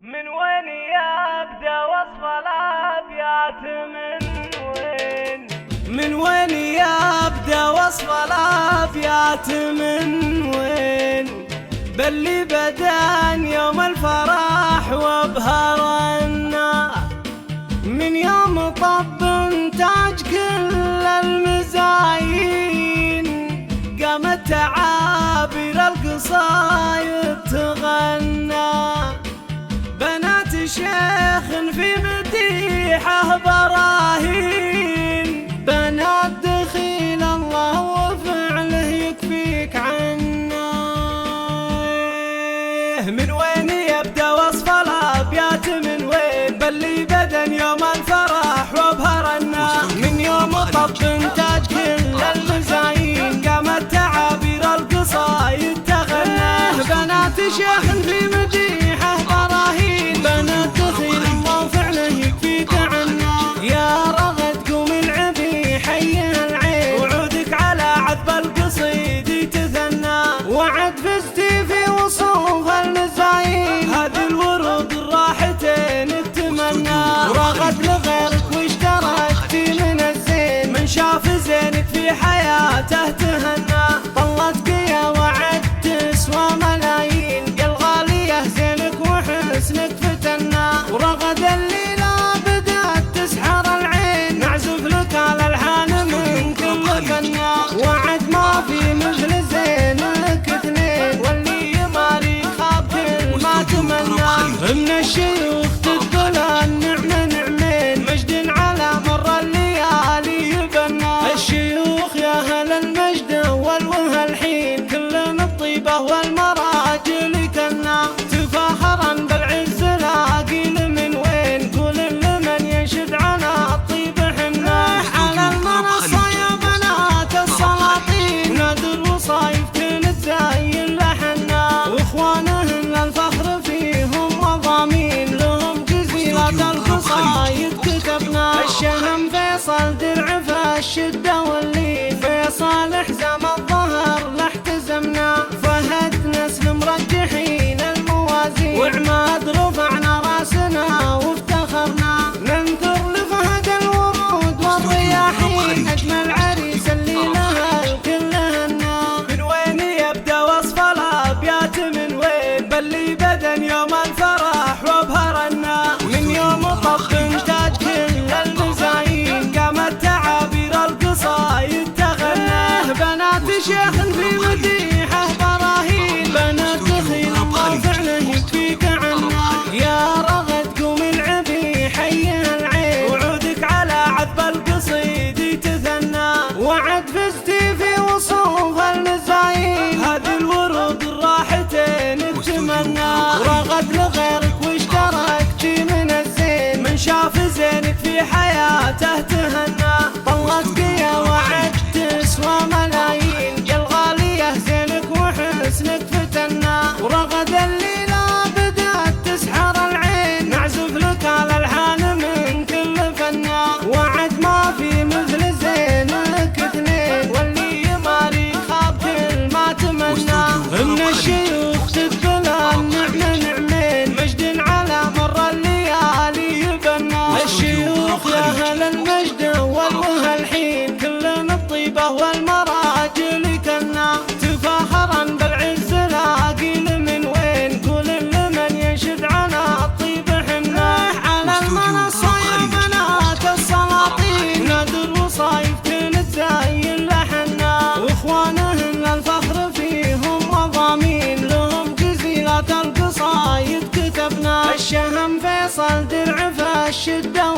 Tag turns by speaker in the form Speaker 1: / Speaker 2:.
Speaker 1: من وين يبدأ وصف الأبيات من وين يبدأ وصف الأبيات من وين باللي بدان يوم الفرح وابهرنا من يوم طب تاج كل المزايين قامت تعابير القصايد تغنى بنات شيخ في مديحه براهين بنات دخيل الله وفعله يكفيك عنا. من وين يبدأ وصف الأبيات من وين باللي بدن يوم الفرح وابهرنا من يوم طب تاج كل المزايين قامت تعابير القصايد تغنى بنات شيخ في مديحه براهين بنات دخيل الله وفعله يكفيك عنا. يا رغد قوم العبي حيها العين وعودك على عذب القصيد يتثنى وعد فزتي في وصوف المزايين هذه الورود الراحتين اتمنى ورغد لغيرك واشتركتي من الزين من شاف زينك في حياته تهنى طلت قيا وعد تسوى ملايين قل غاليه زينك وحسنك فتنا ورغد الليله بدات تسحر العين نعزف لك الالحان من كل فنا وعد ما في مثل زينك اثنين واللي يماري خاب كل ما تمنى من الشيوخ تدخل النعمه نعمين مجد على مر الليالي يبنى الشيوخ يا هل المجد والوه الحين كلنا الطيبه والمراجل كنا تفاخرا بالعز لاقين من وين قول لمن ينشد على الطيب حنا على المنصه يا بنات السلاطين نادر وصايف كنت زي لحنا واخوانهن الفخر فيهم مضامين لهم جزيره القصايد كتبنا الشهم فيصل درع في الشده والليل فيصل حزام الظهر لاحتزمنا فهد نسل مرجحين الموازين وعماد رفعنا راسنا وافتخرنا ننثر لفهد الورود والرياحين اجمل عريس اللي لها الكل هنا. من وين يبدا وصف الابيات من وين باللي بدن يوم الفرح وابهرنا من يوم طب تاج كل المزايين قامت تعابير القصايد تغنى بنات شيخ في مديحه براهين بنات دخيل الله فعله يكفيك عنا. يا رغد قوم العبي حيها العين وعودك على عذب القصيد يتثنى وعد فزتي في وصوف المزايين هذه الورود الراحتين اتمنى ورغد لغيرك واشتركتي من الزين من شاف زينك في حياته تهنى طلت قيا وعد تسوى ملايين قل غاليه زينك وحسنك فتنا ورغد الليله بدات تسحر العين نعزف لك الالحان من كل فنا وعد ما في مثل زينك اثنين واللي يماري خاب كل ما تمنى من الشيوخ تدخل النعمه نعمين مجد على مر الليالي يبنى الشيوخ يا هل المجد والوه الحين كلنا الطيبه والمراجل كنا تفاخرا بالعز لاقين من وين قول لمن ينشد على الطيب حنا على المنصه يا بنات السلاطين نادر وصايف كنت زي لحنا واخوانهن الفخر فيهم مضامين لهم جزيره القصايد كتبنا الشهم فيصل درع في الشده